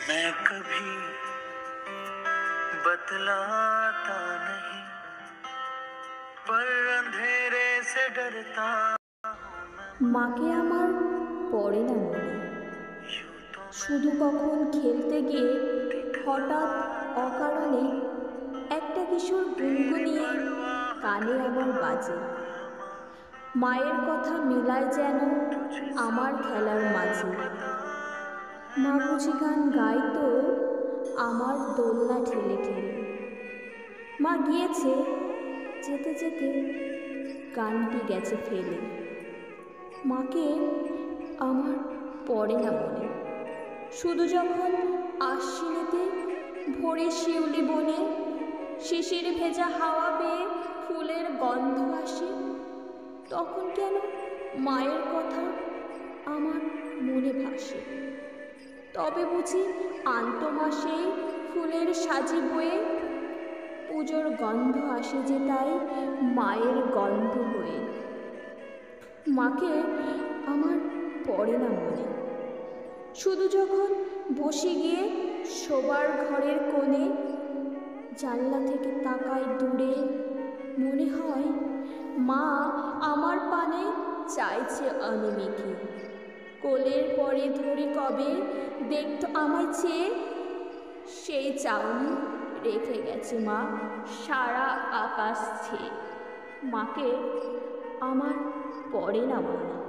मैं कभी बतलाता नहीं, पर अंधेरे से डरता মাকে আমার পড়ে না মনে। শুধু কখন খেলতে গিয়ে হঠাৎ অকারণে একটা কিশোর গুনগুনিয়ে কানে আমার বাজে। মায়ের কথা মিলায় যেন আমার খেলার মাঝে। মা বুঝি গান গাইতো আমার দোলনা ঠেলে ঠেলে। মা গিয়েছে যেতে যেতে গানটি গেছে ফেলে। মাকে আমার পড়ে না মনে। শুধু যখন আশ্বিনেতে ভোরে শিউলি বনে শিশির ভেজা হাওয়া বেয়ে ফুলের গন্ধ আসে, তখন কেন মায়ের কথা আমার মনে ভাসে। তবে বুঝি আন্ত মাসেই ফুলের সাজি বয়ে পুজোর গন্ধ আসে যে তাই মায়ের গন্ধ হয়ে। মাকে আমার পড়ে না মনে। শুধু যখন বসে গিয়ে শোবার ঘরের কোণে জানলা থেকে তাকায় দূরে, মনে হয় মা আমার পানে চাইছে অনিমেষে। কোলের পরে ধরি কবে দেখতো আমায় চেয়ে, সেই চাউনি রেখে গেছে মা সারা আকাশ ছেয়ে। মাকে আমার পড়ে না মনে।